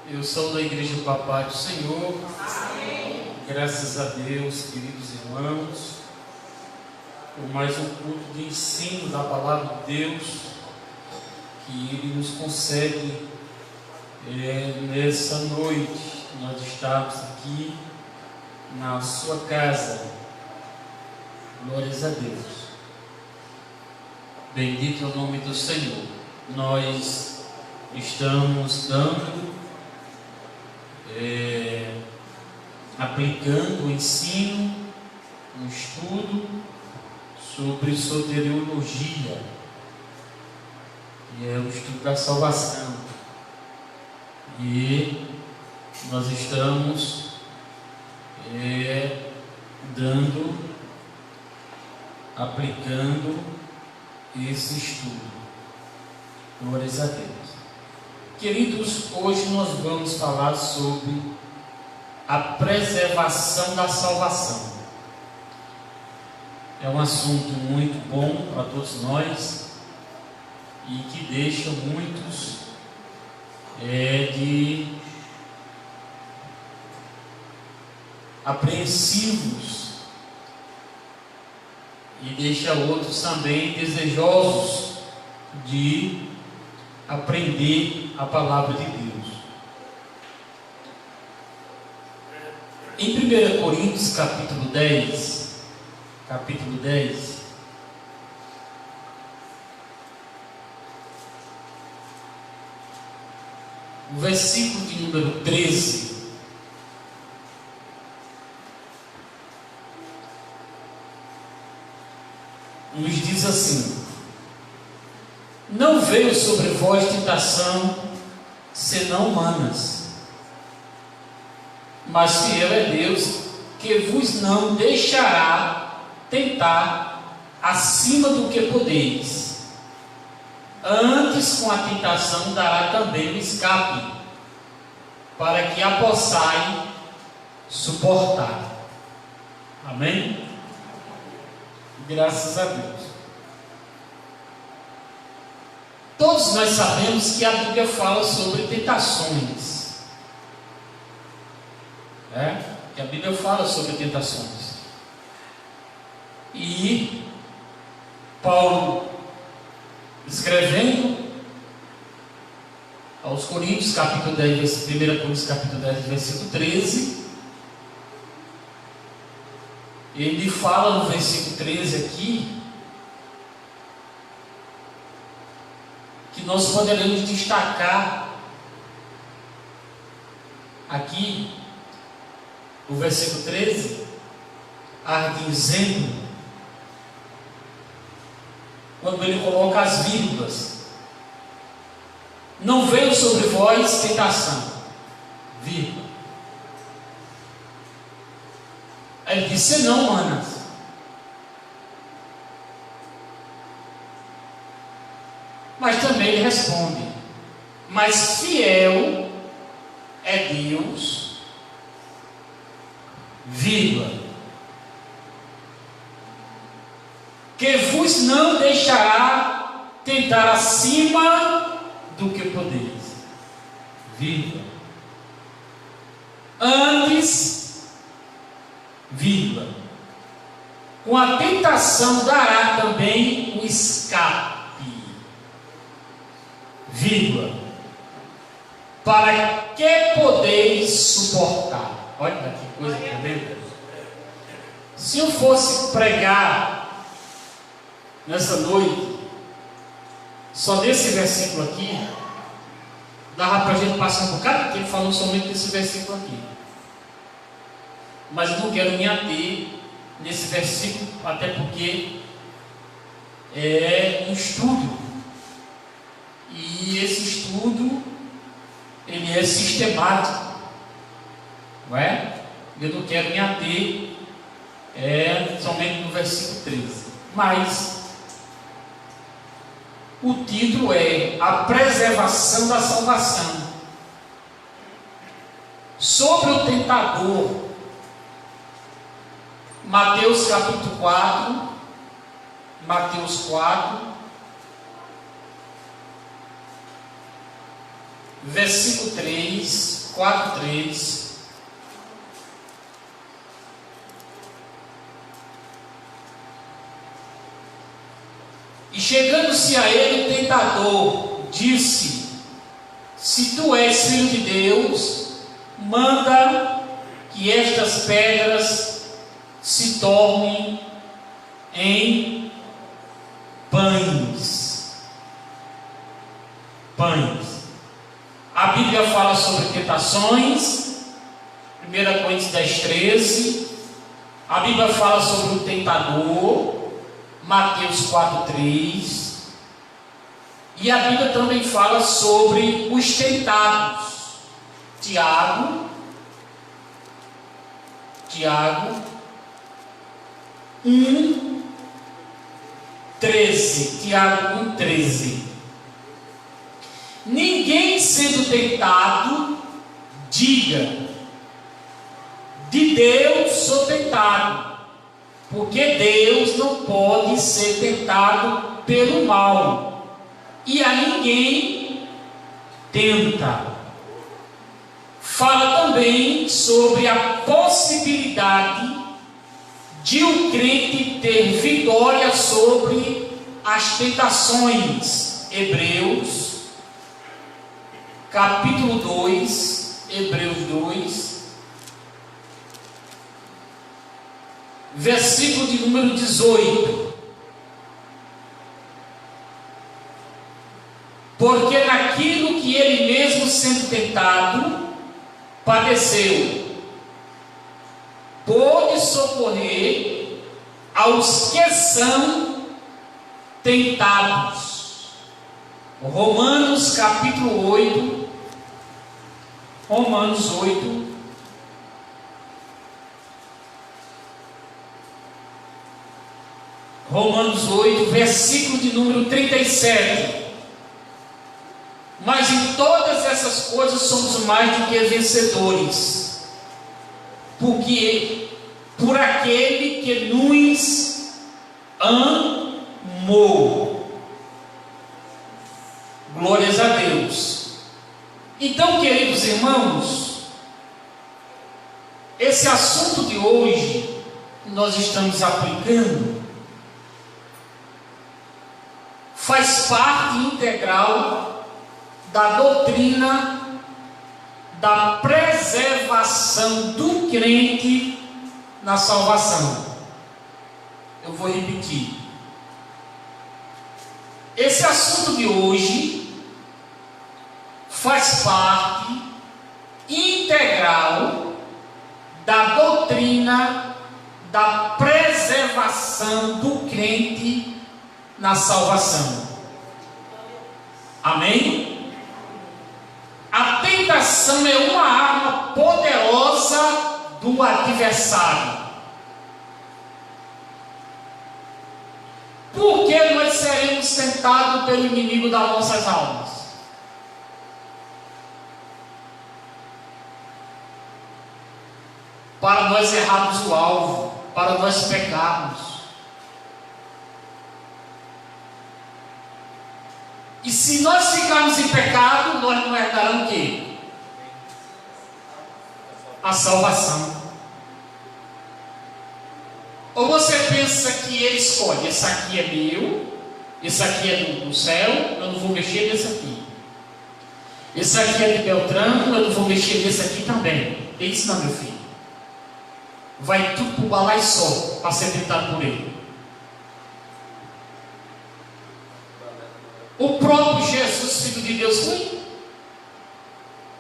Eu sou da Igreja do Papai do Senhor. Amém. Graças a Deus, queridos irmãos, por mais um culto de ensino da Palavra de Deus que Ele nos concede nessa noite. Nós estamos aqui na sua casa. Glórias a Deus. Bendito é o nome do Senhor. Nós estamos aplicando o ensino, um estudo sobre soteriologia, que é o estudo da salvação. E nós estamos aplicando esse estudo. Glórias a Deus. Queridos, hoje nós vamos falar sobre a preservação da salvação. É um assunto muito bom para todos nós e que deixa muitos apreensivos e deixa outros também desejosos de aprender a palavra de Deus. Em 1 Coríntios capítulo 10, o versículo de número 13, nos diz assim: não veio sobre vós tentação senão humanas, mas fiel é Deus, que vos não deixará tentar acima do que podeis. Antes, com a tentação, dará também o escape, para que a possais suportar. Amém? Graças a Deus. Todos nós sabemos que a Bíblia fala sobre tentações. Que a Bíblia fala sobre tentações. E Paulo, escrevendo aos Coríntios, capítulo 10, 1 Coríntios capítulo 10, versículo 13, ele fala no versículo 13 aqui, que nós poderemos destacar aqui o versículo 13, dizendo, quando ele coloca as vírgulas: não veio sobre vós tentação, vírgula. Aí ele diz: senão humanas. Mas também ele responde: mas fiel é Deus, vírgula, que vos não deixará tentar acima do que podeis, vírgula. Antes, vírgula, com a tentação dará também o escape, vírgula, para que podeis suportar. Olha que coisa tremenda. Se eu fosse pregar nessa noite só desse versículo aqui, dava para a gente passar um bocado de tempo falando somente desse versículo aqui. Mas eu não quero me ater nesse versículo, até porque é um estudo. E esse estudo, ele é sistemático. Não é? Eu não quero me ater somente no versículo 13. Mas o título é a preservação da salvação. Sobre o tentador, Mateus capítulo 4, Mateus 4, versículo 3, 4, 3. E chegando-se a ele o tentador, disse: se tu és filho de Deus, manda que estas pedras se tornem em pães. Pães. A Bíblia fala sobre tentações, 1 Coríntios 10, 13. A Bíblia fala sobre o tentador, Mateus 4, 3. E a Bíblia também fala sobre os tentados. Tiago 1, 13. Tiago 1, 13. Ninguém sendo tentado, diga: de Deus sou tentado, porque Deus não pode ser tentado pelo mal, e a ninguém tenta. Fala também sobre a possibilidade de um crente ter vitória sobre as tentações. Hebreus capítulo 2, Hebreus 2, versículo de número 18. Porque naquilo que ele mesmo sendo tentado, padeceu, pôde socorrer aos que são tentados. Romanos capítulo 8, Romanos 8, Romanos 8, versículo de número 37. Mas em todas essas coisas somos mais do que vencedores, porque por aquele que nos amou. Glórias a Deus. Então, queridos irmãos, esse assunto de hoje nós estamos aplicando faz parte integral da doutrina da preservação do crente na salvação. Eu vou repetir. Esse assunto de hoje faz parte integral da doutrina da preservação do crente na salvação. Amém? A tentação é uma arma poderosa do adversário. Por que nós seremos tentados pelo inimigo das nossas almas? Para nós errarmos o alvo, para nós pecarmos. E se nós ficarmos em pecado, nós não herdaremos o quê? A salvação. Ou você pensa que ele escolhe, esse aqui é meu, esse aqui é do céu, eu não vou mexer nesse aqui. Esse aqui é de Beltrano, eu não vou mexer nesse aqui também. Tem isso não, meu filho. Vai tudo para o balai só, para ser tentado por ele. O próprio Jesus, Filho de Deus, foi.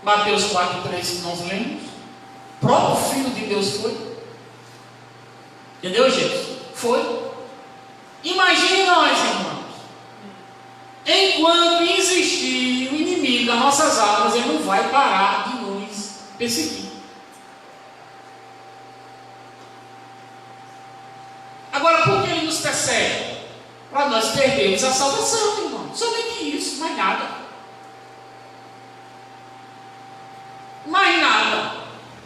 Mateus 4, 3, que nós lemos. O próprio Filho de Deus foi. Entendeu, gente? Foi. Imagine nós, irmãos. Enquanto existir o inimigo das nossas almas, ele não vai parar de nos perseguir. Agora, por que ele nos persegue? Para nós perdermos a salvação, irmão. Somente isso, mais nada. Mais nada.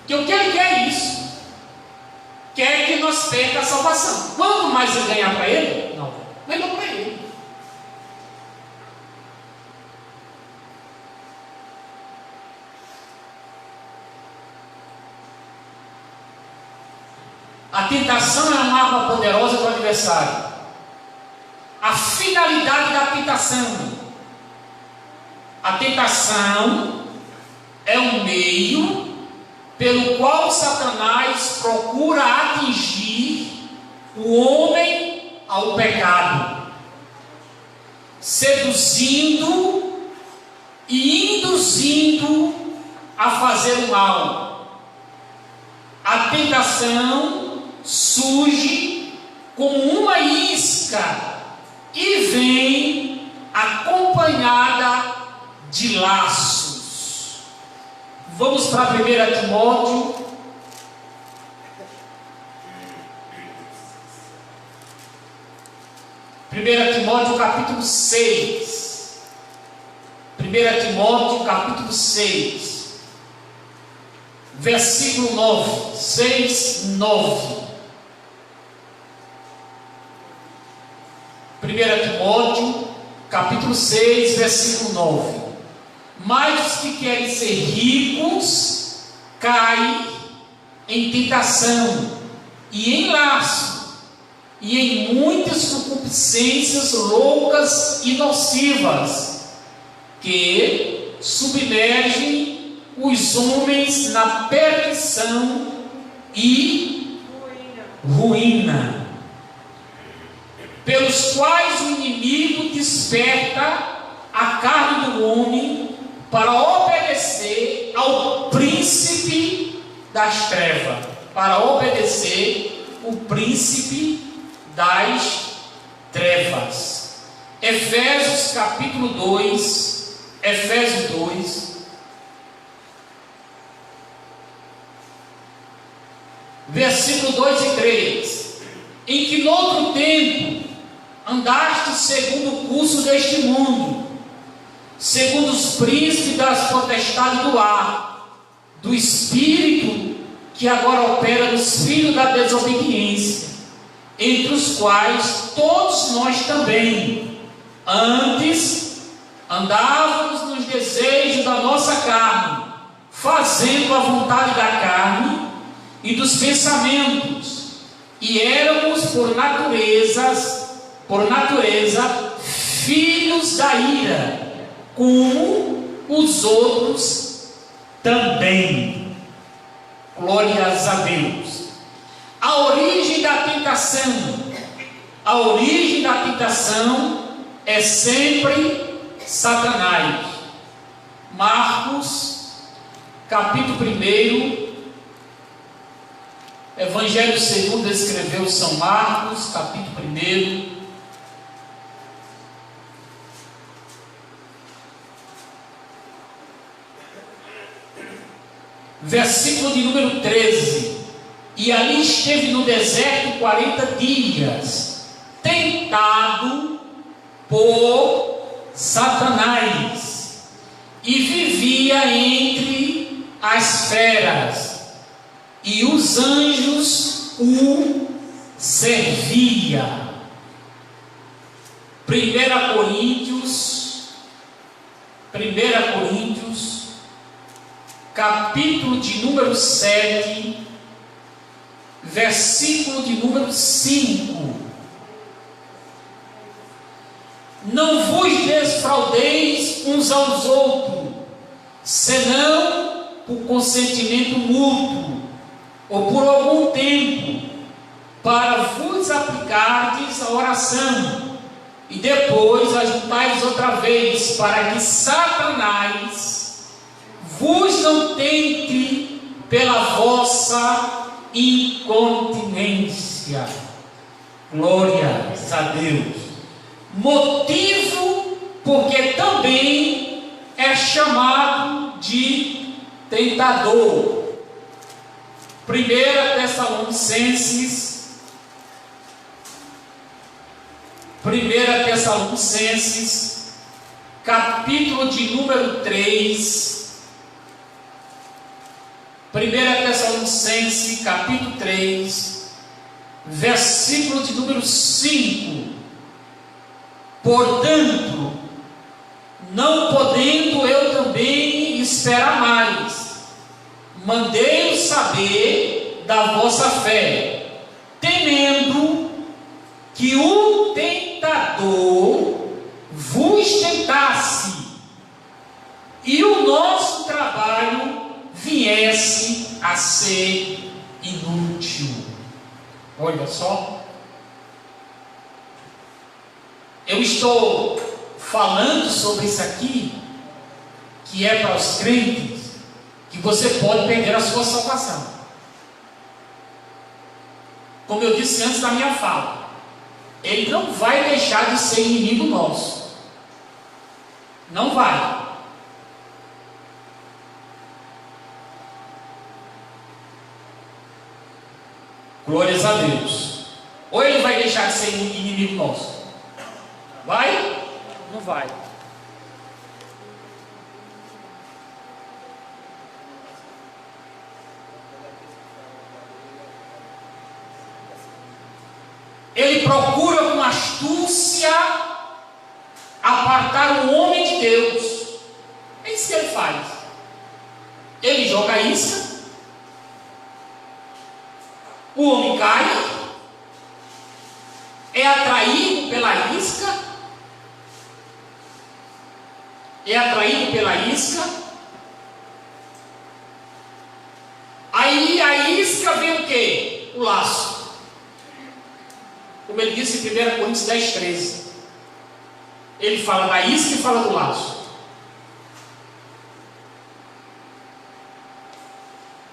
Que o que ele quer é isso. Quer que nós percamos a salvação. Quanto mais eu ganhar para ele, não. Melhor para ele. A tentação é uma arma poderosa do adversário. A finalidade da tentação. A tentação é um meio pelo qual Satanás procura atingir o homem ao pecado, seduzindo e induzindo a fazer o mal. A tentação surge como uma isca e vem acompanhada de laços. Vamos para 1 Timóteo. 1 Timóteo capítulo 6. 1 Timóteo capítulo 6. Versículo 9. 6, 9. 1 Timóteo capítulo 6, versículo 9. Mas os que querem ser ricos caem em tentação e em laço e em muitas concupiscências loucas e nocivas que submergem os homens na perdição e ruína, pelos quais o inimigo desperta a carne do homem para obedecer ao príncipe das trevas, para obedecer o príncipe das trevas. Efésios capítulo 2, Efésios 2, versículo 2 e 3. Em que noutro tempo andaste segundo o curso deste mundo, segundo os príncipes das potestades do ar, do espírito que agora opera nos filhos da desobediência, entre os quais todos nós também antes andávamos nos desejos da nossa carne, fazendo a vontade da carne e dos pensamentos, e éramos por natureza filhos da ira, como os outros também. Glórias a Deus. A origem da tentação é sempre Satanás. Marcos capítulo 1, Evangelho segundo escreveu São Marcos, capítulo 1, versículo de número 13. E ali esteve no deserto 40 dias, tentado por Satanás, e vivia entre as feras, e os anjos o serviam. 1 Coríntios, capítulo de número 7, versículo de número 5. Não vos desfraudeis uns aos outros, senão por consentimento mútuo, ou por algum tempo, para vos aplicardes a oração, e depois ajuntais outra vez, para que Satanás vos não tente pela vossa incontinência. Glórias a Deus. Motivo porque também é chamado de tentador. 1 Tessalonicenses, capítulo de número 3. 1 Tessalonicenses, capítulo 3, versículo de número 5. Portanto, não podendo eu também esperar mais, mandei-os saber da vossa fé, temendo que o tentador vos tentasse e o nosso trabalho viesse a ser inútil. Olha só, eu estou falando sobre isso aqui, que é para os crentes, que você pode perder a sua salvação. Como eu disse antes da minha fala, ele não vai deixar de ser inimigo nosso. Não vai. Glórias a Deus. Ou ele vai deixar de ser inimigo nosso? Vai? Não vai. Ele procura com astúcia apartar o homem de Deus. É isso que ele faz. Ele joga a isca, o homem cai, é atraído pela isca, aí a isca vem o quê? O laço. Como ele disse em 1 Coríntios 10, 13. Ele fala da isca e fala do laço.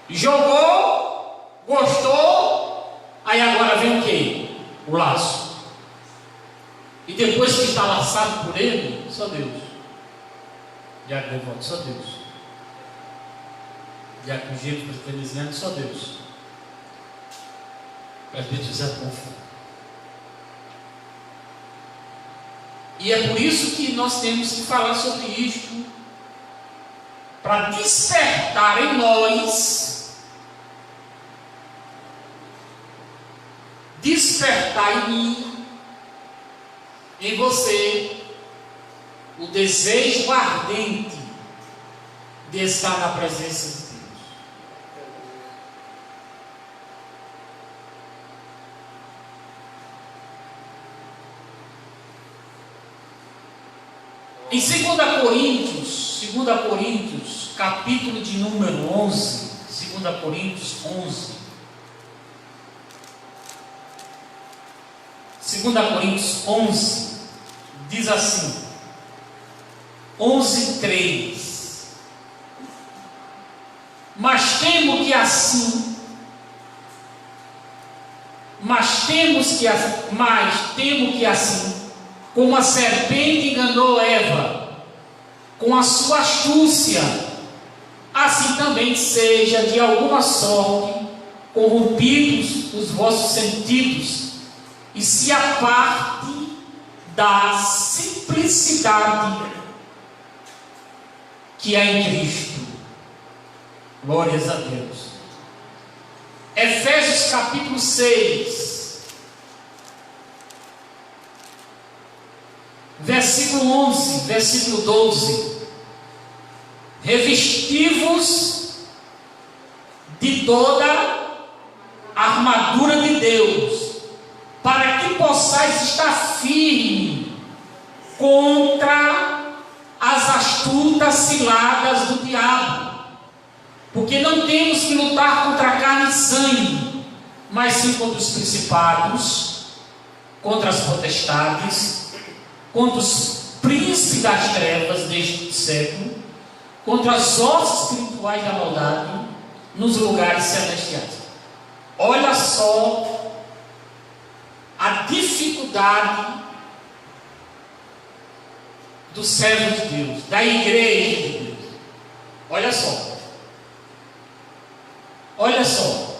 Jogou, gostou, aí agora vem o quê? O laço. E depois que está laçado por ele, só Deus. Diácono Devoto, só Deus. Diácono Gênesis presbiteriano, só Deus. Presbítero José Confo. E é por isso que nós temos que falar sobre isto, para despertar em nós, despertar em mim, em você, o desejo ardente de estar na presença de Deus. Em 2 Coríntios, capítulo de número 11, 2 Coríntios 11, 2 Coríntios 11, diz assim, 11:3, mas temo que assim, como a serpente enganou Eva com a sua astúcia, assim também seja de alguma sorte corrompidos os vossos sentidos e se aparte da simplicidade que há em Cristo. Glórias a Deus. Efésios capítulo 6, versículo 11, versículo 12. Revesti-vos de toda a armadura de Deus, para que possais estar firme contra as astutas ciladas do diabo. Porque não temos que lutar contra carne e sangue, mas sim contra os principados, contra as potestades, contra os príncipes das trevas deste século, contra as hostes espirituais da maldade nos lugares celestiais. Olha só a dificuldade do servo de Deus, da igreja de Deus. Olha só. Olha só.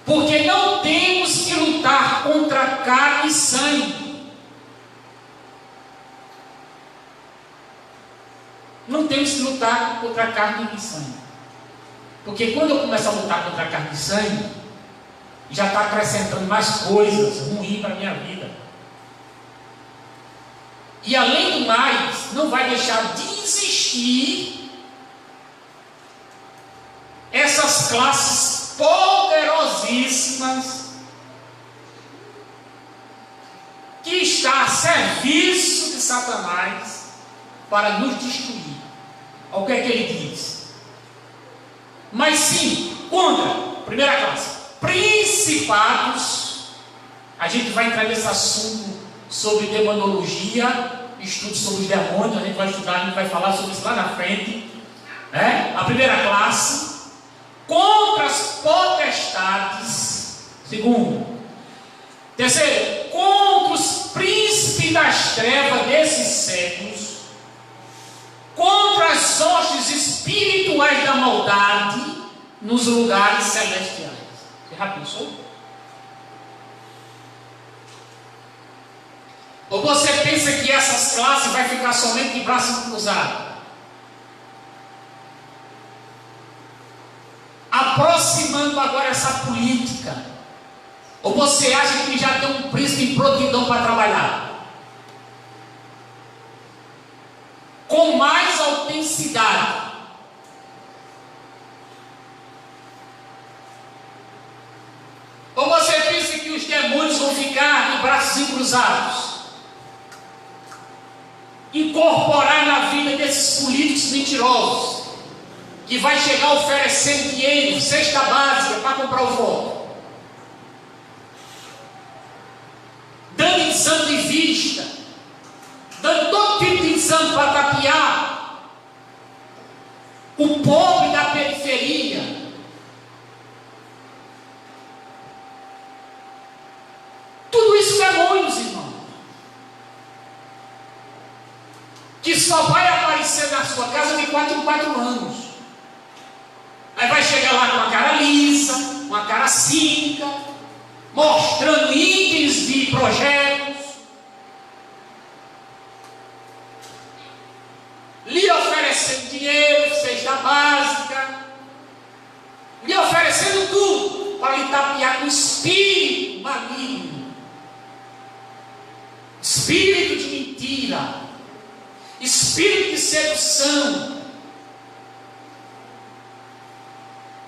Porque não temos que lutar contra carne e sangue. Não temos que lutar contra carne e sangue. Porque quando eu começo a lutar contra carne e sangue, já está acrescentando mais coisas ruins para a minha vida. E além do mais, não vai deixar de existir essas classes poderosíssimas seríssimas, que está a serviço de Satanás para nos destruir. Olha o que é que ele diz. Mas sim, contra, primeira classe, principados. A gente vai entrar nesse assunto sobre demonologia, estudo sobre os demônios, a gente vai estudar, a gente vai falar sobre isso lá na frente, né? A primeira classe, contra as potestades. Segundo. Terceiro, contra os príncipes das trevas desses séculos, contra as hostes espirituais da maldade nos lugares celestiais. Você já pensou? Ou você pensa que essas classes vai ficar somente de braço cruzado? Aproximando agora essa política. Ou você acha que já tem um príncipe de prontidão para trabalhar? Com mais autenticidade. Ou você pensa que os demônios vão ficar de braços cruzados? Incorporar na vida desses políticos mentirosos, que vai chegar oferecendo dinheiro, cesta básica para comprar o voto, dando exame de vista, dando todo tipo de exame para tapear o pobre da periferia. Tudo isso demônios, irmão, que só vai aparecer na sua casa de 4 em 4 anos. Aí vai chegar lá com a cara lisa, com a cara cínica, mostrando itens de projetos, lhe oferecendo dinheiro, cesta básica, lhe oferecendo tudo para lhe tapear com espírito maligno, espírito de mentira, espírito de sedução,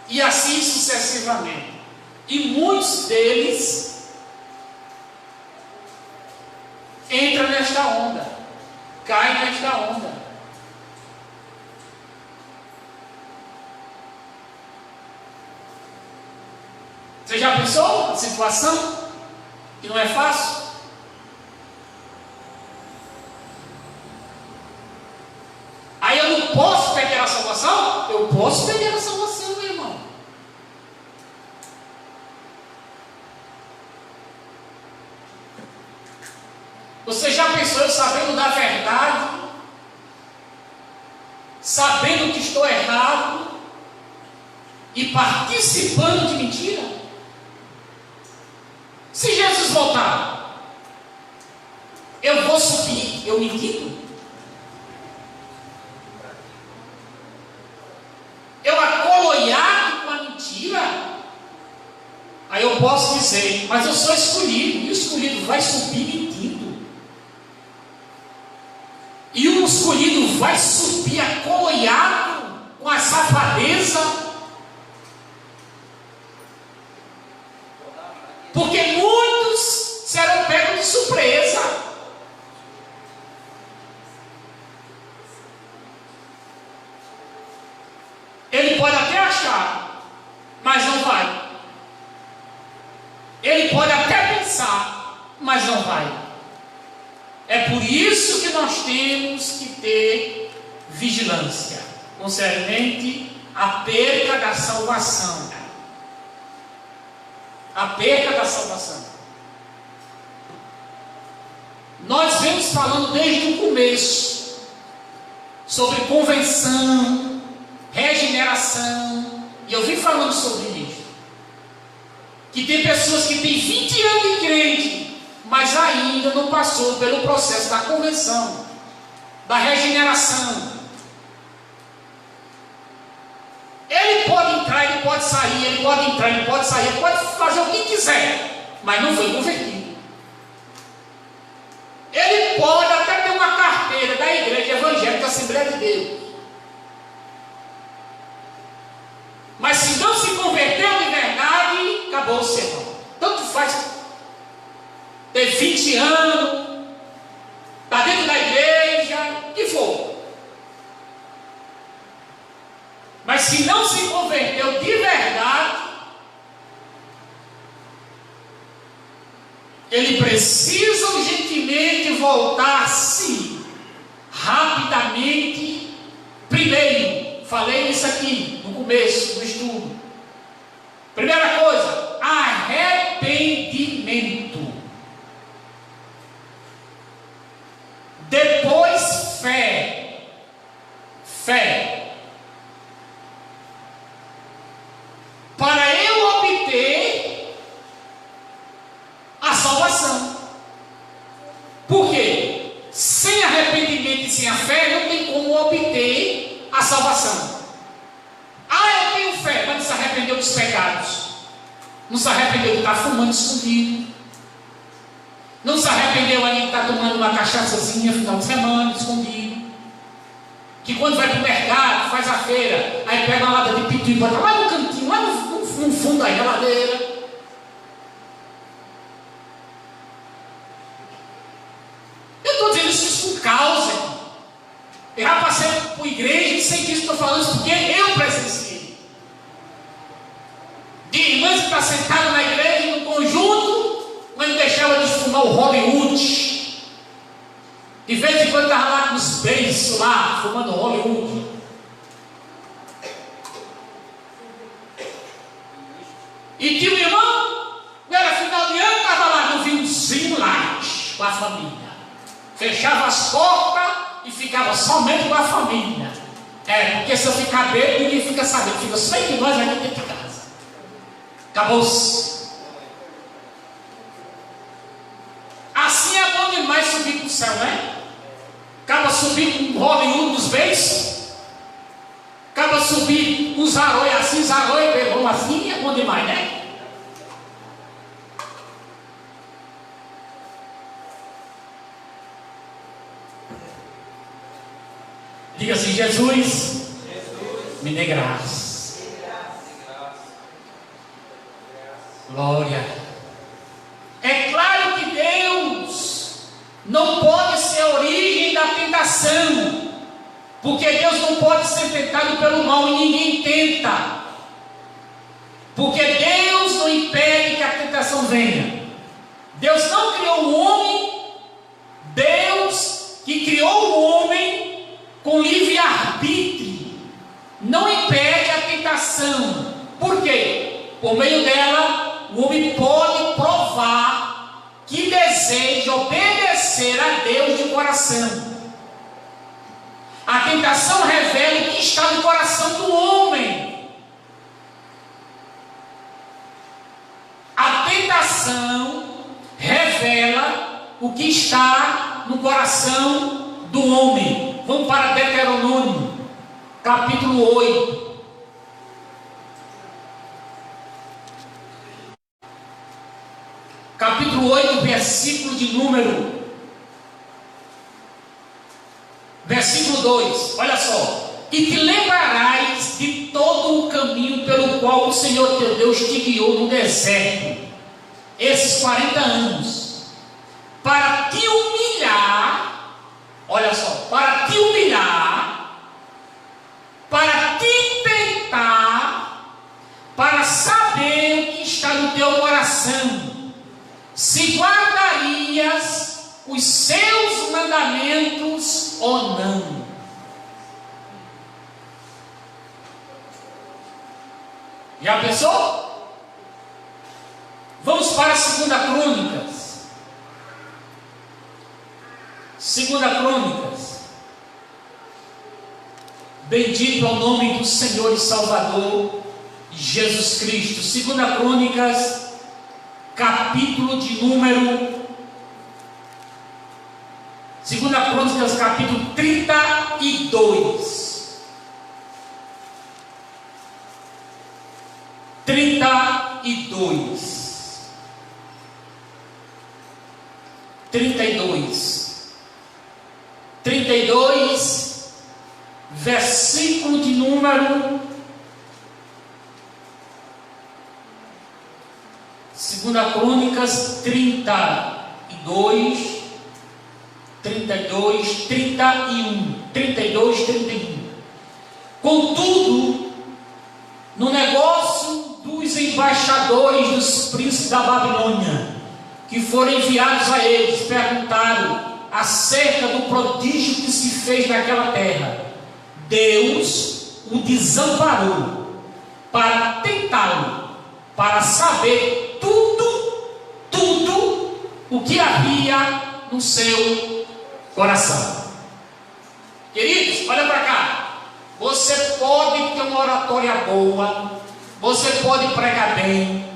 e assim sucessivamente. E muitos deles entram nesta onda, caem nesta onda. Você já pensou na situação? Que não é fácil? Aí eu não posso perder a salvação? Eu posso perder a salvação, meu irmão. Você já pensou eu sabendo da verdade, sabendo que estou errado e participando de mentira? Se Jesus voltar, eu vou subir, eu mentindo? Eu acoloiado com a mentira? Aí eu posso dizer, mas eu sou escolhido, e o escolhido vai subir mentindo. E o escolhido vai subir acoloiado com a safadeza, porque muitos serão pegos de surpresa. Ele pode até achar, mas não vai. Ele pode até pensar, mas não vai. É por isso que nós temos que ter vigilância concernente à perca da salvação. A perca da salvação. Nós vemos falando desde o começo sobre convenção, regeneração, e eu vim falando sobre isso. Que tem pessoas que têm 20 anos de crente, mas ainda não passou pelo processo da convenção, da regeneração. Ele pode entrar, ele pode sair, ele pode entrar, ele pode sair, ele pode fazer o que quiser, mas não foi convertido. Ele pode até ter uma carteira da Igreja Evangélica da Assembleia de Deus, mas se não se converteu de verdade, acabou-se, irmão. Tanto faz ter 20 anos, está dentro da igreja, o que for. Mas se não se converteu de verdade, ele precisa urgentemente voltar-se rapidamente. Primeiro, falei isso aqui no começo do estudo. Primeira coisa, arrependimento. Depois, fé. Fé. Para eu obter a salvação. Por quê? Sem arrependimento e sem a fé, não tem como obter a salvação. Eu tenho fé, mas não se arrependeu dos pecados. Não se arrependeu de estar fumando escondido. Não se arrependeu ainda de estar tomando uma cachaçazinha final de semana, escondido. Que quando vai para o mercado, faz a feira, aí pega uma lata de pitu e bota lá no cantinho, lá no fundo da geladeira. Eu estou dizendo isso com causa. Eu já passei por igreja e sei disso, estou falando isso porque eu presenciei. De irmãs que está sentada na igreja, no conjunto, mas não deixava de fumar o Hollywood. De vez em quando estava lá com os beiços lá, fumando Hollywood. E tinha um irmão, não era final de ano, estava lá no vinhozinho light com a família. Fechava as portas e ficava somente com a família. Porque se eu ficar bêbado, ninguém fica sabendo. Fica só entre nós aqui dentro de casa. Acabou-se. Assim é bom demais subir para o céu, né? Acaba subir com o Hollywood dos beiços. Acaba subir com zaroi assim, zaroi, pegou assim, é bom demais, né? Diga assim: Jesus, me dê graça. Glória. É claro que Deus não pode ser a origem da tentação, porque Deus não pode ser tentado pelo mal e ninguém tenta, porque Deus não impede que a tentação venha. Deus não criou o homem, Deus que criou o homem com livre-arbítrio, não impede a tentação. Por quê? Por meio dela, o homem pode provar que deseja obedecer a Deus de coração. A tentação revela o que está no coração do homem. A tentação revela o que está no coração do homem. Vamos para Deuteronômio, capítulo 8. Capítulo 8, versículo de número. Versículo 2, olha só. E te lembrarás de todo o caminho pelo qual o Senhor teu Deus te guiou no deserto, esses 40 anos, para te humilhar, olha só, para te humilhar, para te tentar, para saber o que está no teu coração, se guardarias os seus mandamentos ou não. Já pensou? Vamos para a 2 Crônicas. 2 Crônicas. Bendito é o nome do Senhor e Salvador Jesus Cristo. 2 Crônicas, capítulo de número 2 Crônicas, capítulo 32. 32, versículo de número Segunda Crônicas 32, 31. Contudo, no negócio dos embaixadores dos príncipes da Babilônia, que foram enviados a eles, perguntaram acerca do prodígio que se fez naquela terra. Deus o desamparou para tentá-lo, para saber tudo o que havia no seu coração. Queridos, olha para cá. Você pode ter uma oratória boa, você pode pregar bem,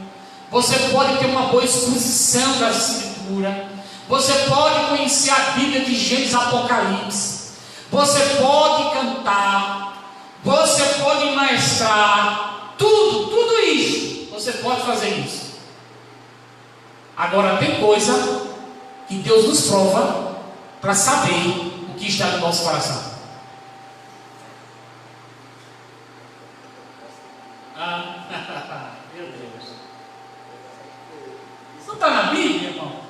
você pode ter uma boa exposição da Escritura, você pode conhecer a Bíblia de Gênesis, Apocalipse, você pode cantar, você pode maestrar, tudo isso, você pode fazer isso. Agora tem coisa que Deus nos prova para saber o que está no nosso coração. Meu Deus. Isso não está na Bíblia, irmão?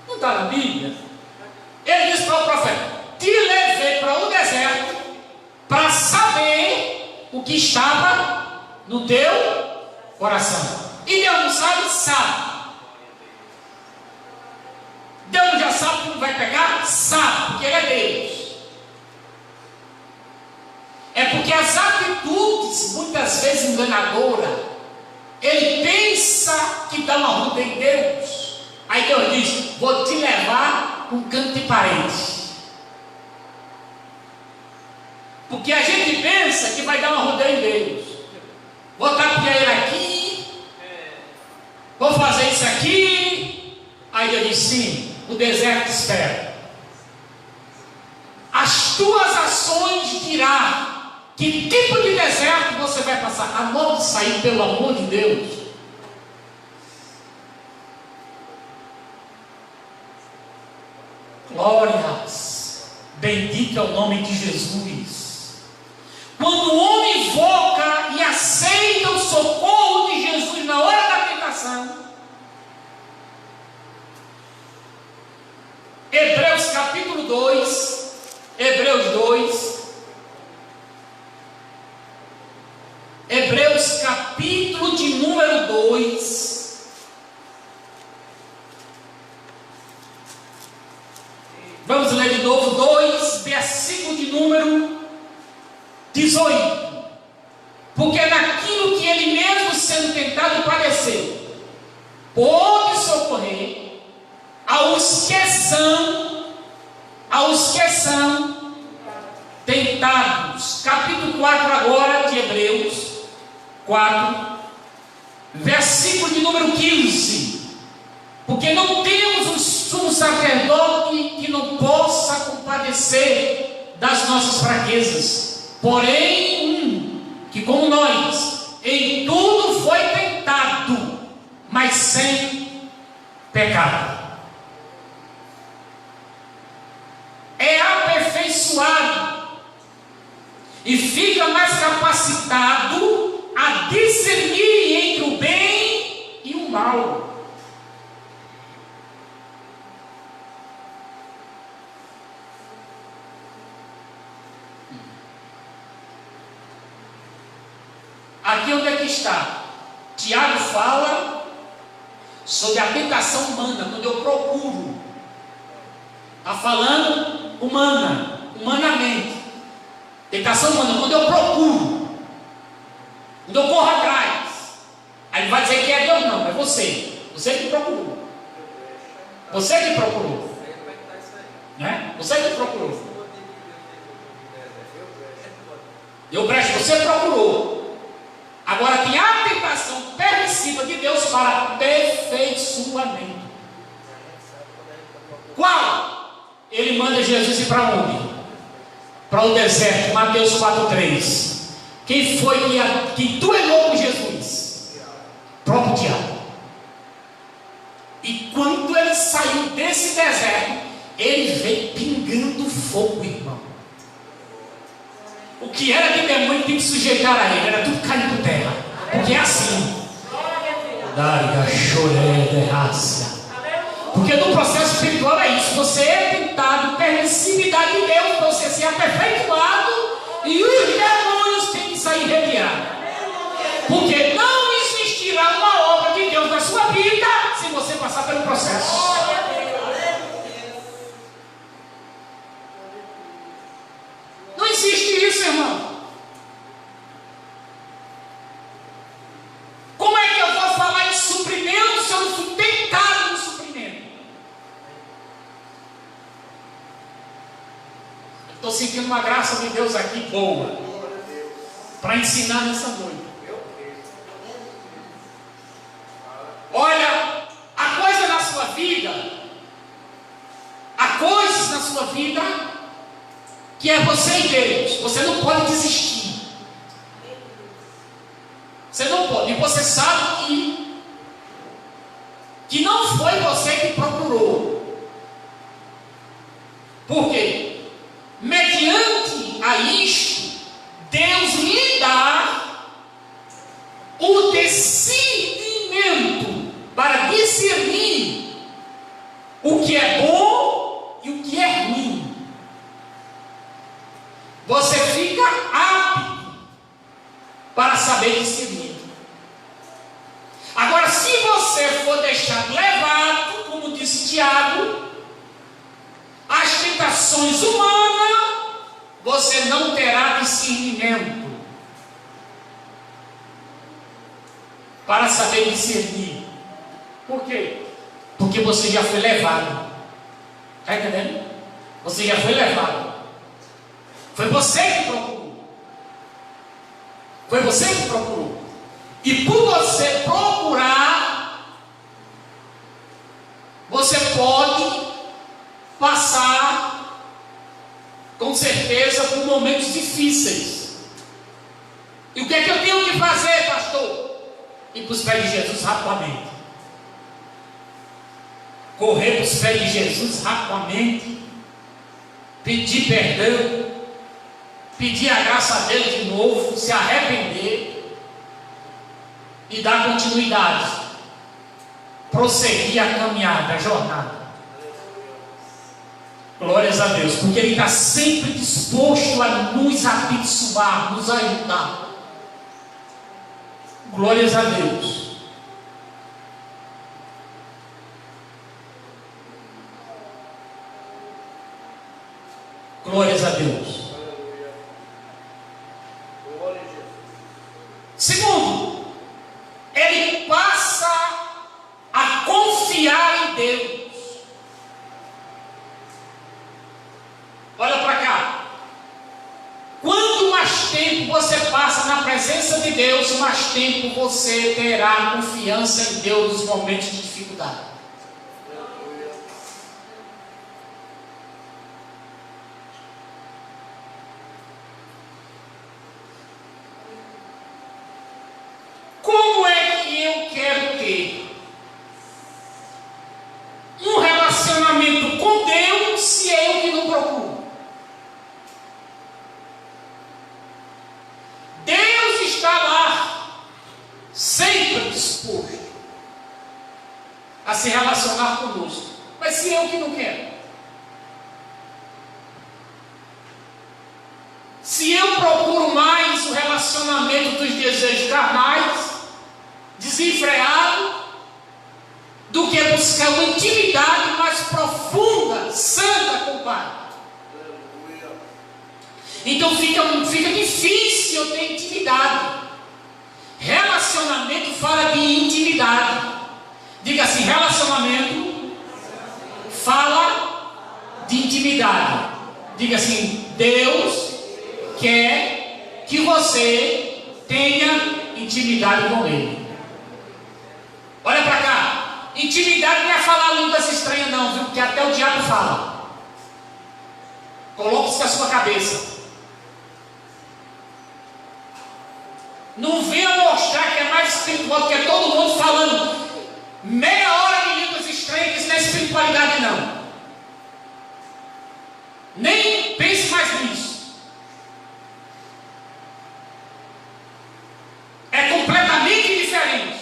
Não está na Bíblia? Ele disse para o profeta: te levei para o deserto para saber o que estava no teu coração. E Deus não sabe? Sabe. Deus já sabe como vai pegar? Sabe, porque Ele é Deus. É porque as atitudes, muitas vezes enganadoras, ele pensa que dá uma ruda em Deus. Aí Deus diz: vou te levar para um canto de parede. Porque a gente pensa que vai dar uma ruda em Deus. Vou tapear ele aqui, vou fazer isso aqui. Aí Deus diz: sim, o deserto espera. As tuas ações dirão que tipo de deserto você vai passar. A mão de sair, pelo amor de Deus. Glórias, bendito é o nome de Jesus. Quando o homem invoca e aceita o socorro de Jesus na hora da tentação, Hebreus capítulo 2, Hebreus 2, Hebreus capítulo de número 2, vamos ler de novo, 2, versículo de número 18. Porque naquilo que ele mesmo sendo tentado padeceu, pôde socorrer aos que são tentados. Capítulo 4 agora de Hebreus 4, versículo de número 15. Porque não temos um sumo sacerdote que não possa compadecer das nossas fraquezas, porém que como nós em tudo foi tentado, mas sem pecado. É aperfeiçoado e fica mais capacitado a discernir entre o bem e o mal. Aqui onde é que está? Tiago fala sobre a tentação humana, quando eu procuro. Está falando humanamente. Tentação humana, quando eu procuro, quando eu corro atrás. Aí ele vai dizer que é Deus, não, é você. Você que procurou. Você que procurou. Né? Você que procurou. Deu brecha, você procurou. Agora tem a tentação permissiva de Deus para aperfeiçoamento. Qual? Ele manda Jesus ir para onde? Para o deserto. Mateus 4,3. Quem foi que duelou com Jesus? Próprio diabo. E quando ele saiu desse deserto, ele veio pingando fogo, irmão. O que era de demônio tem que sujeitar a ele. Era tudo caindo por terra. Porque é assim. Daria choré de raça. Porque no processo espiritual é isso. Você é tentado, permissividade de Deus para você ser aperfeiçoado, e os demônios têm que sair rebeliados. Porque não existirá uma obra de Deus na sua vida se você passar pelo processo. Não existe isso, irmão. Como é que eu vou falar em suprimento se eu não fui tentado no suprimento? Estou sentindo uma graça de Deus aqui boa para ensinar nessa noite. Olha, há coisas na sua vida que é você e Deus. Você não pode desistir. Você não pode. E você sabe que não foi você que procurou. Por quê? Mediante a isto, Deus lhe dá o discernimento para discernir o que é bom e o que é ruim. Você fica apto para saber discernir. Agora, se você for deixar levado, como disse Tiago, às tentações humanas, você não terá discernimento para saber discernir. Por quê? Porque você já foi levado. Está entendendo? Você já foi levado. Foi você que procurou. Foi você que procurou. E por você procurar, você pode passar, com certeza, por momentos difíceis. E o que é que eu tenho que fazer, pastor? Ir para os pés de Jesus rapidamente. Correr para os pés de Jesus rapidamente. Pedir perdão. Pedir a graça dele de novo. Se arrepender. E dar continuidade. Prosseguir a caminhada, a jornada. Glórias a Deus. Porque Ele está sempre disposto a nos abençoar, nos ajudar. Glórias a Deus. Glórias a Deus. Segundo, ele passa a confiar em Deus. Olha para cá. Quanto mais tempo você passa na presença de Deus, mais tempo você terá confiança em Deus nos momentos de dificuldade. Como é que eu quero ter um relacionamento com Deus se é eu que não procuro? Deus está lá, sempre disposto a se relacionar conosco. Mas se eu que não quero? Se eu procuro mais o relacionamento dos desejos carnais, desenfreado, do que buscar uma intimidade mais profunda, santa com o Pai. Então fica difícil eu ter intimidade. Relacionamento fala de intimidade. Diga assim, relacionamento fala de intimidade. Diga assim, Deus quer que você tenha intimidade com Ele. Olha para cá. Intimidade não é falar línguas estranhas não, viu? Porque até o diabo fala. Coloque isso na sua cabeça. Não venha mostrar que é mais espiritual do que todo mundo falando meia hora de línguas estranhas, que isso não é espiritualidade não. Nem pense mais nisso. É completamente diferente.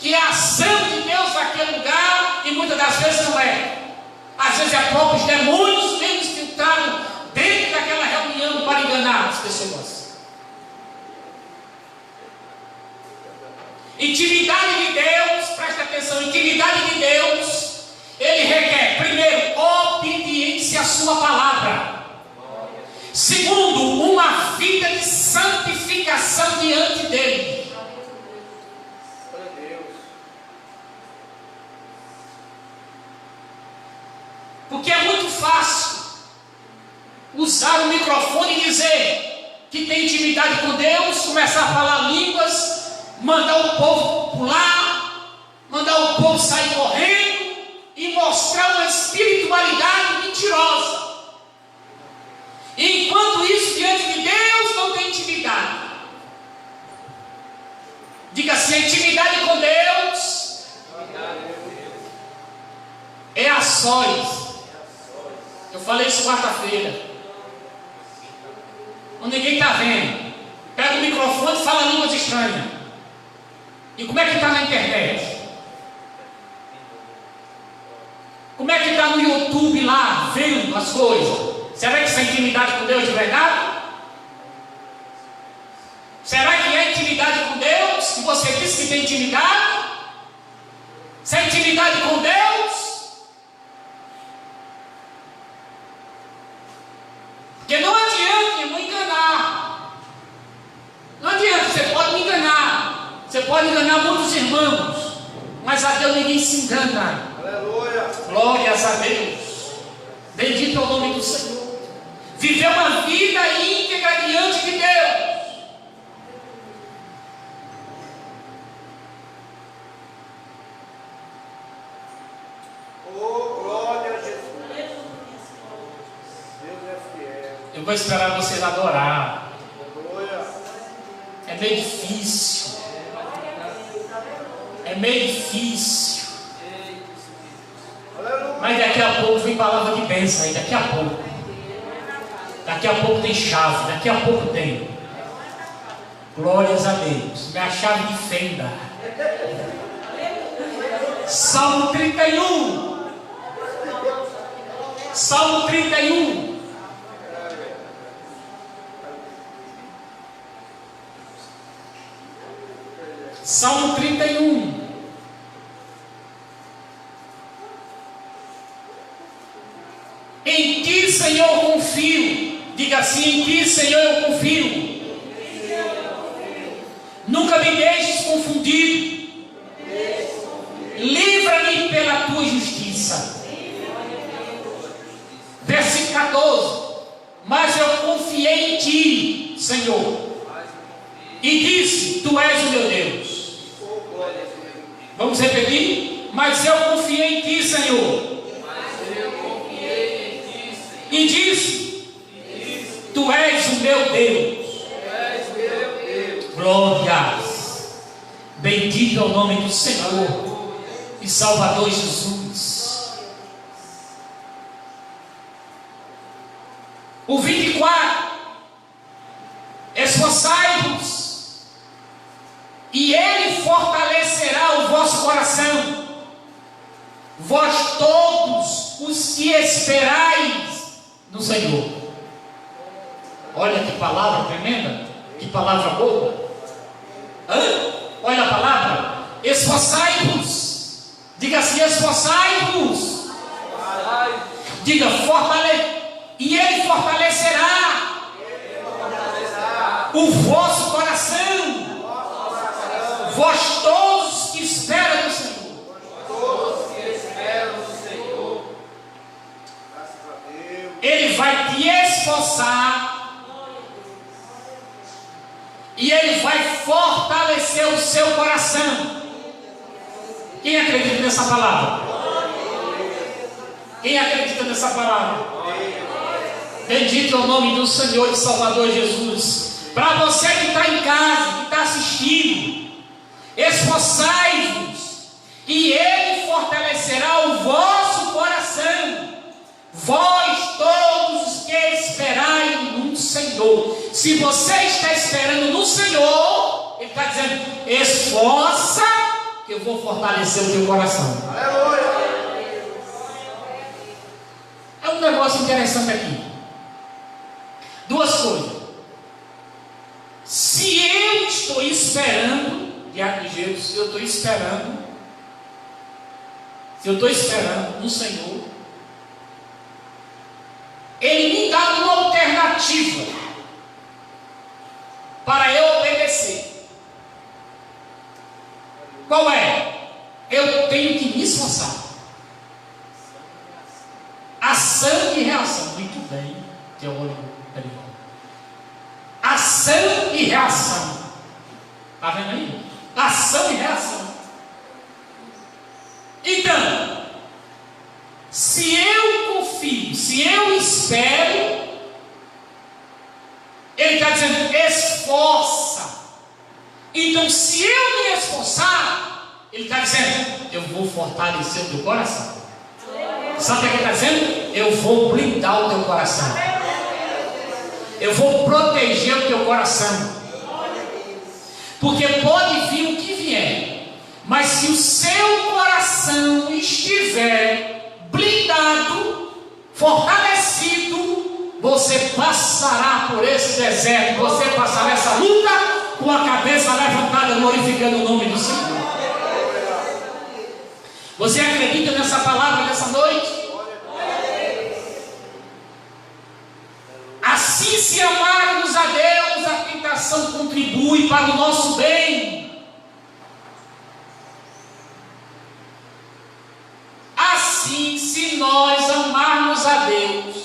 que é a ação de Deus naquele lugar, e muitas das vezes não é. Às vezes é próprios demônios mesmo infiltrados dentro daquela reunião para enganar as pessoas. Intimidade de Deus, presta atenção, intimidade de Deus, ele requer, primeiro, obediência à sua palavra. Segundo, uma vida de santificação diante dele. Porque é muito fácil usar o microfone e dizer que tem intimidade com Deus, começar a falar línguas, mandar o povo pular, mandar o povo sair correndo e mostrar uma espiritualidade mentirosa. E enquanto isso, diante de Deus, não tem intimidade. Diga assim: a intimidade com Deus é a sós. Eu falei isso quarta-feira. Quando ninguém está vendo, pega o microfone e fala línguas estranhas. E como é que está na internet? Como é que está no YouTube lá, vendo as coisas? Será que isso é intimidade com Deus de verdade? Será que é intimidade com Deus? Que você disse que tem intimidade? Se é intimidade com Deus? Porque não adianta me enganar. Não adianta, você pode me enganar. Você pode enganar muitos irmãos. Mas a Deus ninguém se engana. Aleluia. Glórias a Deus. Bendito é o nome do Senhor. Viver uma vida íntegra diante de Deus. Oh, glória a Jesus. Deus é fiel. Eu vou esperar vocês adorar. Aleluia. É meio difícil. É meio difícil. Aleluia. Mas daqui a pouco vem palavra de bênção aí. Daqui a pouco. Daqui a pouco tem chave. Daqui a pouco tem. Glórias a Deus. Minha chave de fenda. Salmo 31. Salmo 31. Salmo 31. Em ti, Senhor, confio. Diga assim: em ti, Senhor, eu confio. Nunca me deixes confundido. Livra-me pela tua justiça. Versículo 14. Mas eu confiei em ti, Senhor, e disse: tu és o meu Deus. Vamos repetir? Mas eu confiei em ti, Senhor, e disse: tu és o meu Deus. Glórias. Bendito é o nome do Senhor e Salvador Jesus. O 24. Esforçai-vos, e Ele fortalecerá o vosso coração, vós todos os que esperais no Senhor. Olha que palavra tremenda, que palavra boa. Olha a palavra: esforçai-vos. Diga assim: esforçai-vos. Diga: e Ele fortalecerá o vosso coração, vós todos que esperam no Senhor. Ele vai te esforçar e Ele vai fortalecer o seu coração. Quem acredita nessa palavra? Quem acredita nessa palavra? Bendito é o nome do Senhor e Salvador Jesus. Para você que está em casa, que está assistindo, esforçai-vos, e Ele fortalecerá o vosso coração, vós todos os que esperai no Senhor. Se você está esperando no Senhor, Ele está dizendo: esforça, que eu vou fortalecer o teu coração. Aleluia. É um negócio interessante aqui. Duas coisas. Se eu estou esperando, diante de Jesus, se eu estou esperando no Senhor, Ele me dá uma alternativa para eu obedecer. Qual é? Eu tenho que me esforçar. Ação e reação. Muito bem, teórico. Ação e reação. Está vendo aí? Ação e reação. Então, se eu confio, se eu espero, Ele está dizendo, esforça. Então, se eu me esforçar, Ele está dizendo, eu vou fortalecer o teu coração. Sabe o que Ele está dizendo? Eu vou blindar o teu coração. Eu vou proteger o teu coração. Porque pode vir o que vier, mas se o seu coração estiver blindado, fortalecido, você passará por esse deserto, você passará essa luta com a cabeça levantada, glorificando o nome do Senhor. Você acredita nessa palavra nessa noite? Assim, se amarmos a Deus, a tentação contribui para o nosso bem. Assim, se nós amarmos a Deus,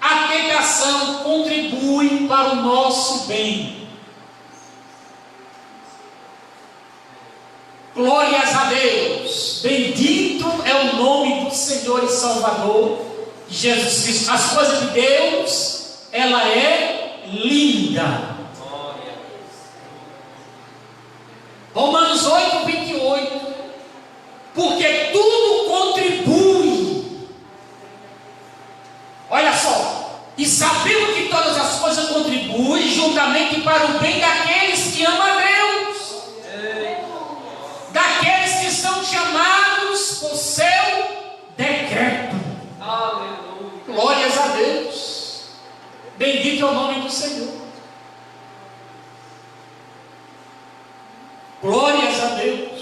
a tentação contribui para o nosso bem. Glórias a Deus. Bendito é o nome do Senhor e Salvador Jesus Cristo. As coisas de Deus, ela é linda. Romanos 8, 28. Porque tudo contribui. Olha só. E sabemos que todas as coisas contribuem juntamente para o bem daqueles que amam a Deus. Daqueles que são chamados por seu decreto. Aleluia. Glórias a Deus. Bendito é o nome do Senhor. Glórias a Deus.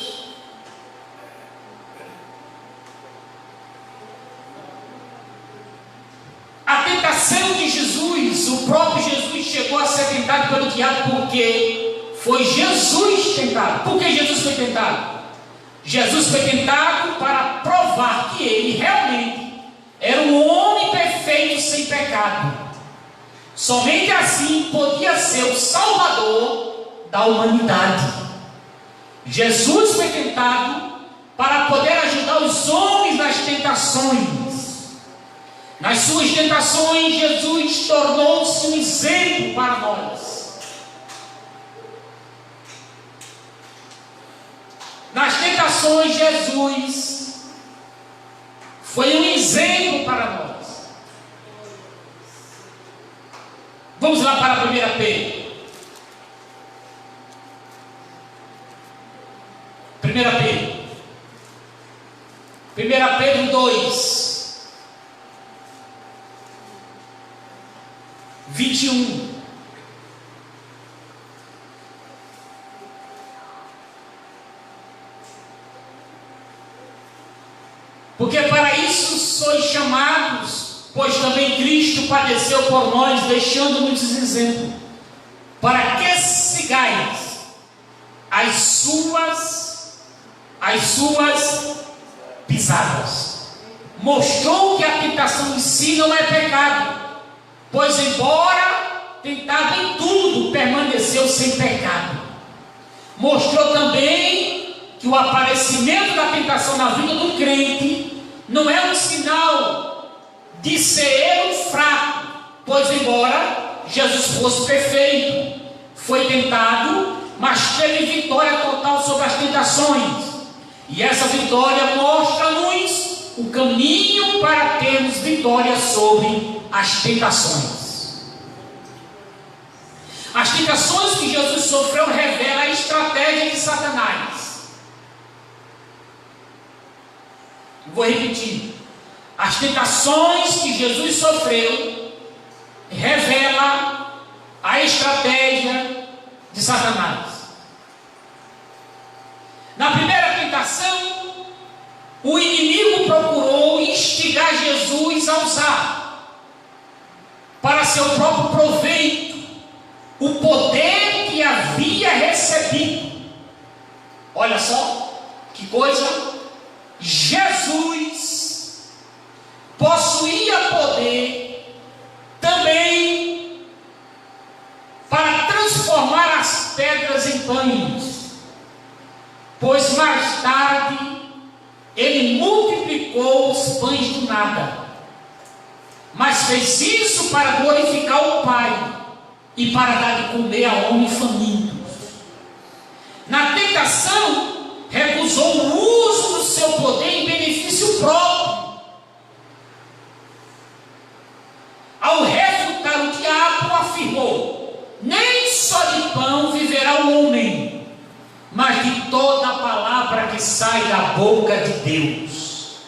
A tentação de Jesus, o próprio Jesus chegou a ser tentado pelo diabo, porque foi Jesus tentado. Por que Jesus foi tentado? Jesus foi tentado para provar que ele realmente era um homem perfeito sem pecado. Somente assim podia ser o Salvador da humanidade. Jesus foi tentado para poder ajudar os homens nas tentações. Nas suas tentações, Jesus tornou-se um exemplo para nós. Nas tentações, Jesus foi um exemplo para nós. Vamos lá para 1 Pedro. 1 Pedro 2, 21. Porque para isso sois chamados, pois também Cristo padeceu por nós, deixando-nos exemplo, para que sigais as suas pisadas. Mostrou que a tentação em si não é pecado, pois embora tentado em tudo, permaneceu sem pecado. Mostrou também que o aparecimento da tentação na vida do crente não é um sinal de ser ele fraco, pois embora Jesus fosse perfeito, foi tentado, mas teve vitória total sobre as tentações. E essa vitória mostra-nos o caminho para termos vitória sobre as tentações. As tentações que Jesus sofreu revelam a estratégia de Satanás Vou repetir. As tentações que Jesus sofreu revela a estratégia de Satanás. Na primeira tentação, o inimigo procurou instigar Jesus a usar, para seu próprio proveito, o poder que havia recebido. Olha só, que coisa! Jesus possuía poder também para transformar as pedras em pães, pois mais tarde ele multiplicou os pães do nada, mas fez isso para glorificar o Pai e para dar de comer a homens famintos. Na tentação, recusou o uso do seu poder em benefício próprio. Ao refutar o diabo, afirmou: nem só de pão viverá o homem, mas de toda a palavra que sai da boca de Deus.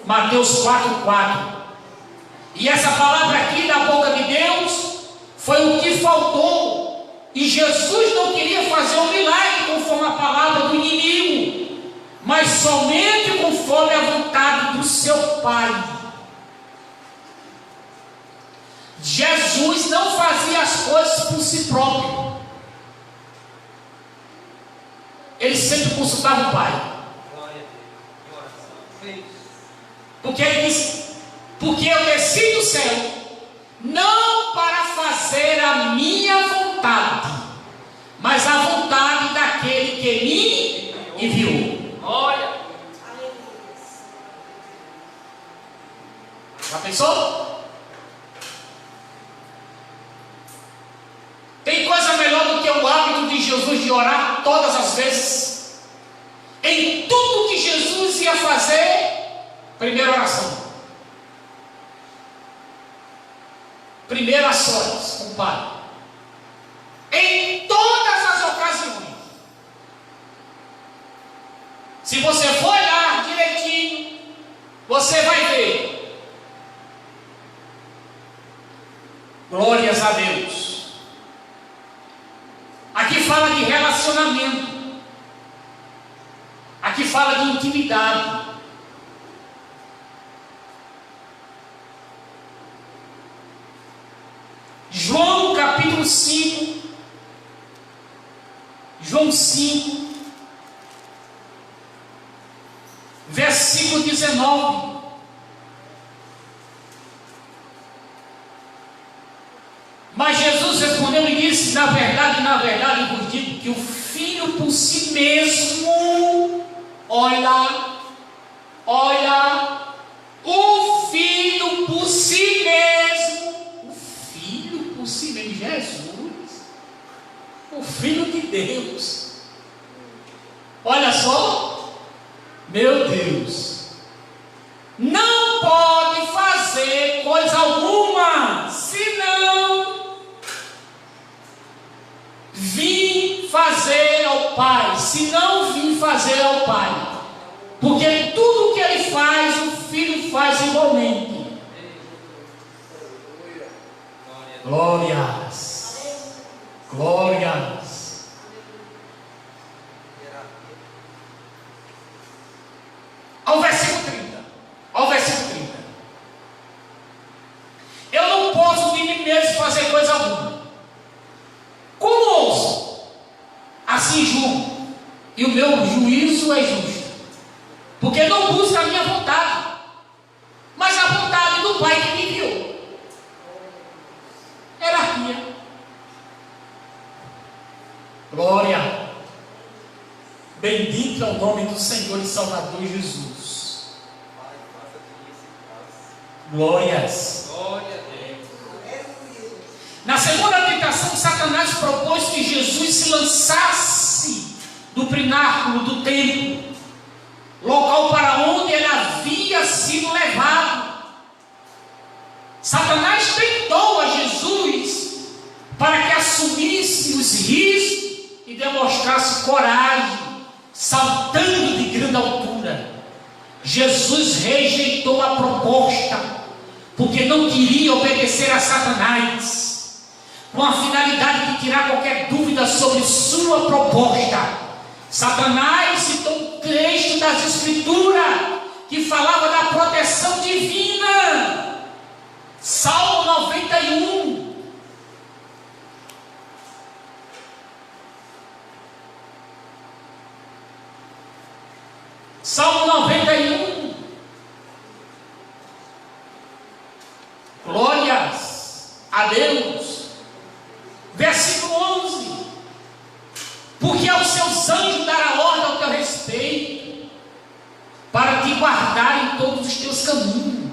Mateus 4:4. E essa palavra aqui da boca de Deus foi o que faltou. E Jesus não queria fazer um milagre conforme a palavra do inimigo, mas somente conforme a vontade do seu Pai. Jesus não fazia as coisas por si próprio. Ele sempre consultava o Pai. Porque ele disse: porque eu desci do céu, não para fazer a minha vontade, mas a vontade daquele que me enviou. Olha, já pensou? Tem coisa melhor do que o hábito de Jesus de orar todas as vezes? Em tudo que Jesus ia fazer, primeira oração, primeiro a sós com o Pai, em todas as ocasiões. Se você for olhar direitinho, você vai ver. Glórias a Deus. Aqui fala de relacionamento, aqui fala de intimidade. João capítulo 5, João 5, versículo 19. Mas Jesus respondeu e disse: na verdade vos digo que o Filho por si mesmo, olha, o Filho por si mesmo, Jesus, o Filho de Deus, olha só, meu Deus, não pode fazer coisa alguma, senão vim fazer ao Pai, porque tudo que ele faz, o Filho faz igualmente. Glórias, glórias. Ao versículo 30. Eu não posso de mim mesmo fazer coisa alguma. Como ouço, assim julgo, e o meu juízo é justo, porque não busca a minha vontade, mas a vontade do Pai que me enviou. Hierarquia. Glória. Bendito é o nome do Senhor e Salvador Jesus. Glórias. Na segunda tentação, Satanás propôs que Jesus se lançasse do pináculo do templo, local para onde ele havia sido levado. Satanás tentou a Jesus para que assumisse os riscos e demonstrasse coragem, saltando de grande altura. Jesus rejeitou a proposta, porque não queria obedecer a Satanás, com a finalidade de tirar qualquer dúvida sobre sua proposta. Satanás citou um trecho das Escrituras que falava da proteção divina. Salmo 91. Salmo 91. Glórias a Deus. Versículo 11. Porque aos seus anjos dará ordem ao teu respeito, para te guardar em todos os teus caminhos.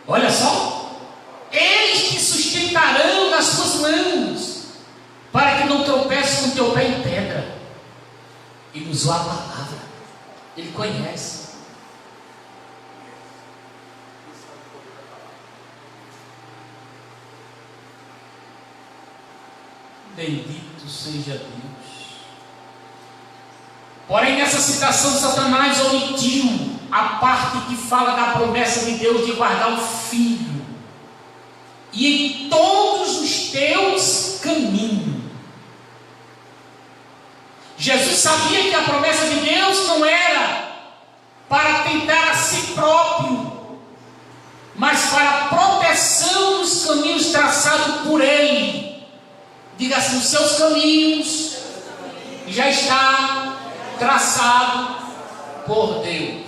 Olha só. Eles te sustentarão nas suas mãos, para que não tropeces com teu pé em pedra. Ele usou a palavra. Ele conhece. Bendito seja Deus. Porém, nessa citação, Satanás omitiu a parte que fala da promessa de Deus de guardar o filho e em todos os teus caminhos. Jesus sabia que a promessa de Deus não era para tentar a si próprio, mas para a proteção dos caminhos traçados por Ele. Diga assim: os seus caminhos já está traçado por Deus.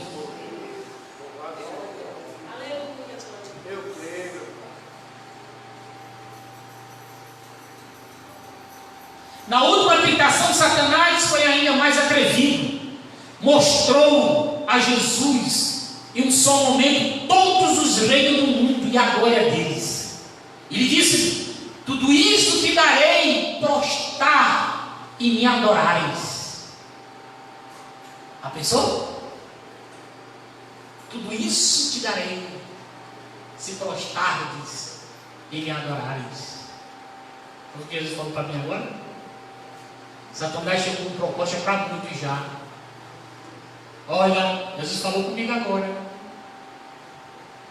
Na última tentação, Satanás foi ainda mais atrevido. Mostrou a Jesus em um só momento todos os reinos do mundo e a glória deles. Ele disse: tudo isso te darei, prostrar e me adorares. A pessoa? Tudo isso te darei, se prostrares e me adorares. O que Jesus falou para mim agora? Satanás chegou com proposta para muitos já. Olha, Jesus falou comigo agora.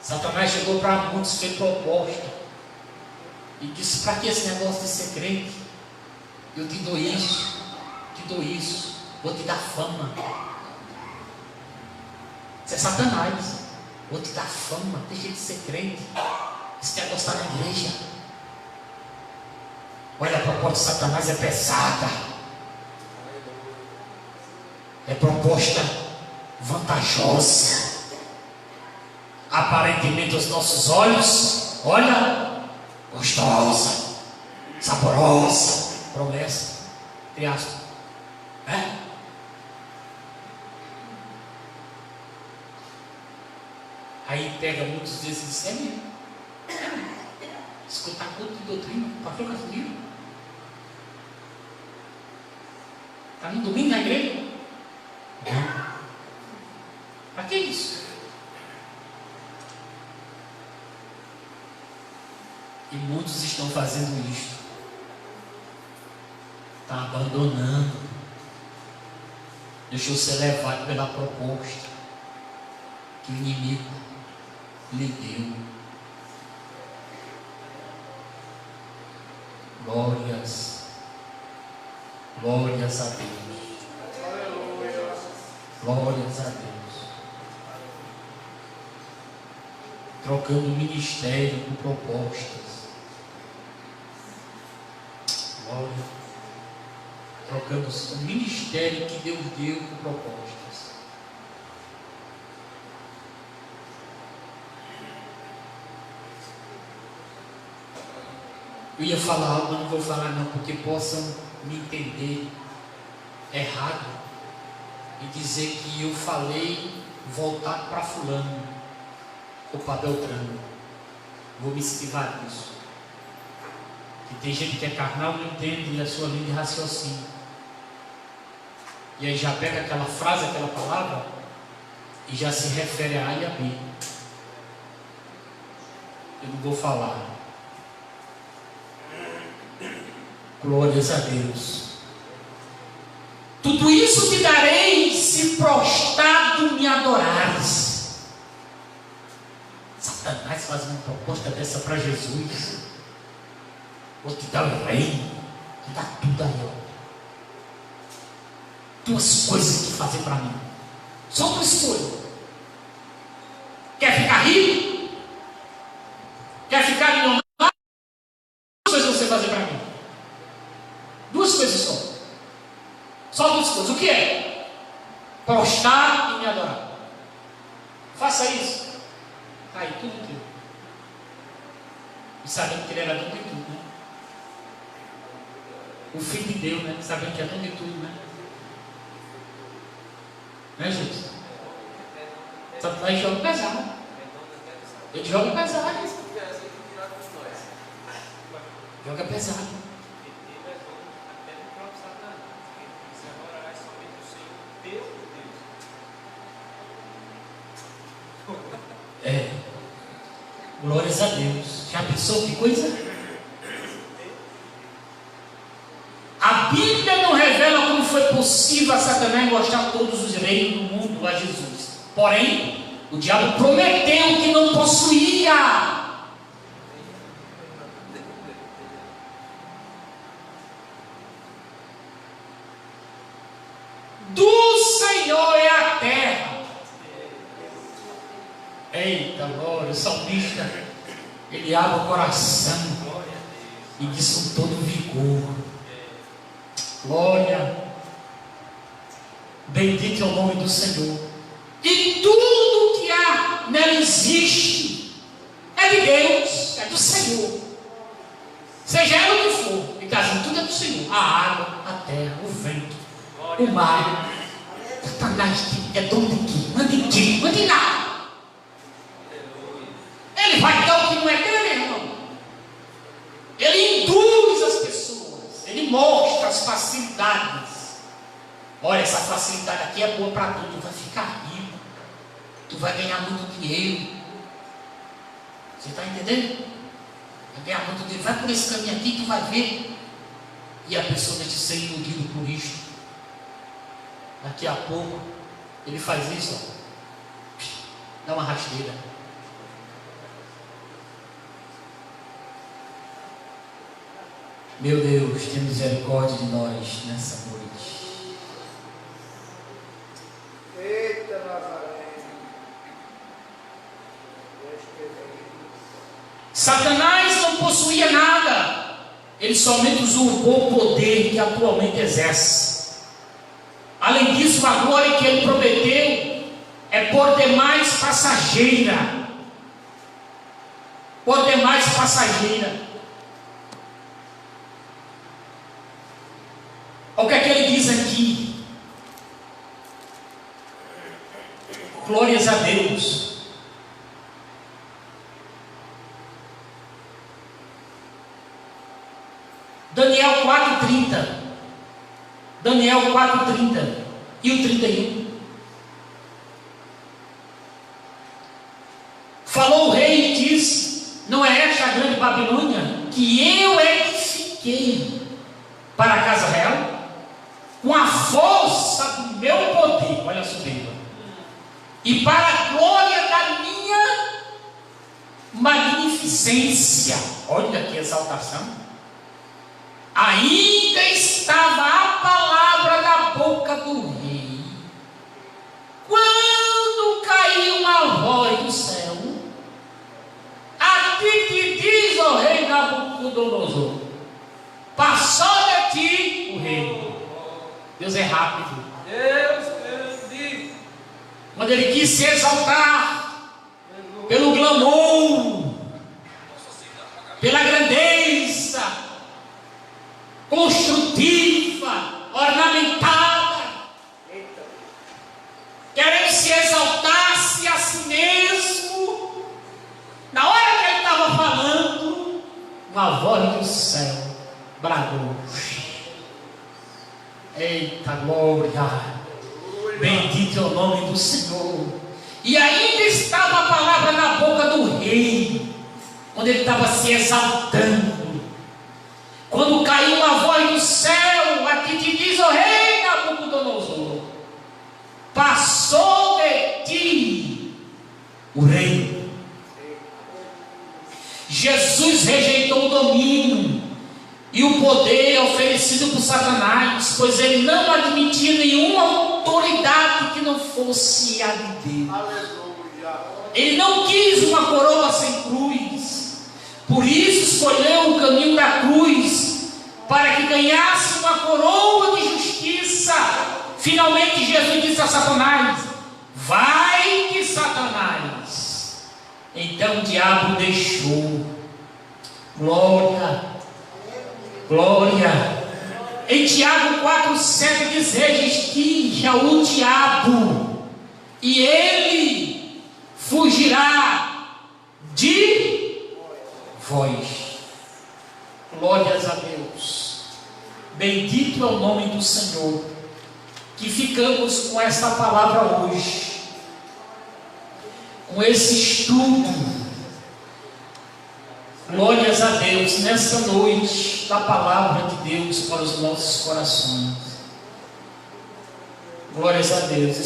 Satanás chegou para muitos, fez proposta e disse: para que esse negócio de ser crente? Eu te dou isso, vou te dar fama. Isso é Satanás. Vou te dar fama, deixa de ser crente. Esse negócio está na igreja. Olha, a proposta de Satanás é pesada. É proposta vantajosa. Aparentemente aos nossos olhos, olha, gostosa, saborosa, promessa, entre aspas. Aí pega muitos desses e diz: é mesmo. Escutar culto de doutrina, pastor Casimiro. Está no domingo na igreja? Não. Para que isso? E muitos estão fazendo isto. Está abandonando. Deixou ser levado pela proposta que o inimigo lhe deu. Glórias a Deus. Glórias a Deus. Trocando ministério por propostas. Glória. Trocando o ministério que Deus deu por propostas. Eu ia falar algo, mas não vou falar não, porque possam me entender errado e dizer que eu falei voltado para fulano ou para Beltrano. Vou me esquivar disso. Que tem gente que é carnal e não entende a sua linha de raciocínio. E aí já pega aquela frase, aquela palavra e já se refere a A e a B. Eu não vou falar. Glórias a Deus. Tudo isso te darei se prostrado me adorares. Satanás faz uma proposta dessa para Jesus. Vou te dar o reino, te dar tudo aí, ó. Duas coisas que fazer para mim. Só duas coisas. Quer ficar rico? Quer ficar milionário? Duas coisas você fazer para mim. Duas coisas só. Só duas coisas. O que é? Prostrar e me adorar. Faça isso. Aí, tudo teu. E sabendo que ele era dono de tudo, né? O Filho de Deus, né? Sabendo que é dono de tudo, né? Né, Jesus? Satanás joga pesado. Ele joga pesado. Joga pesado. É. Glórias a Deus. Já pensou que coisa? A Bíblia não revela como foi possível a Satanás mostrar todos os reinos do mundo a Jesus. Porém, o diabo prometeu que não possuía. Do Senhor é a terra. Eita, glória, o salmista, ele abre o coração e diz com todo vigor: glória, bendito é o nome do Senhor. E tudo que há nela existe é de Deus, é do Senhor. Seja ela o que for, e caso tudo é do Senhor. A água, a terra, o vento, o mar. Satanás é dono de quê? Manda em quê? Manda em nada. Ele vai dar o que não é dele, irmão. Ele induz as pessoas. Ele mostra as facilidades. Olha, essa facilidade aqui é boa para tu. Tu vai ficar rico. Tu vai ganhar muito dinheiro. Você está entendendo? Vai ganhar muito dinheiro. Vai por esse caminho aqui que tu vai ver. E a pessoa vai te ser iludida por isso. Daqui a pouco ele faz isso, ó. Dá uma rasteira. Meu Deus, tenha misericórdia de nós nessa noite. Eita, Nazaré. Satanás não possuía nada. Ele somente usurpou o poder que atualmente exerce. Além disso, a glória que ele prometeu é por demais passageira. Por demais passageira. Olha o que é que ele diz aqui. Glórias a Deus. Daniel 4:30. Daniel 4:30 e o 31. Falou o rei e disse: não é esta a grande Babilônia que eu edifiquei para a casa real? Com a força do meu poder, olha a soberba, e para a glória da minha magnificência, olha que exaltação, ainda estava a palavra da boca do rei, quando caiu uma voz do céu: a ti te diz, ó rei Nabucodonosor, passou de ti o reino. Deus é rápido. Quando ele quis se exaltar pelo glamour, pela grandeza construtiva, ornamentada, querendo se exaltar-se a si mesmo, na hora que ele estava falando, uma voz do céu bradou: eita glória, bendito é o nome do Senhor. E ainda estava a palavra na boca do rei, quando ele estava se exaltando, quando caiu uma voz do céu: a ti te diz, ó rei Nabucodonosor, o reino. Jesus rejeitou o domínio e o poder oferecido por Satanás, pois ele não admitia nenhuma autoridade que não fosse a de Deus. Aleluia. Ele não quis uma coroa sem cruz, por isso escolheu o caminho da cruz, para que ganhasse uma coroa de justiça. Finalmente Jesus disse a Satanás: vai-te, Satanás. Então o diabo deixou. Glória, glória. Em Tiago 4,7 diz: resistir ao diabo, e ele fugirá de vós. Glórias a Deus. Bendito é o nome do Senhor. Que ficamos com esta palavra hoje, com esse estudo. Glórias a Deus, nesta noite, da palavra de Deus para os nossos corações. Glórias a Deus.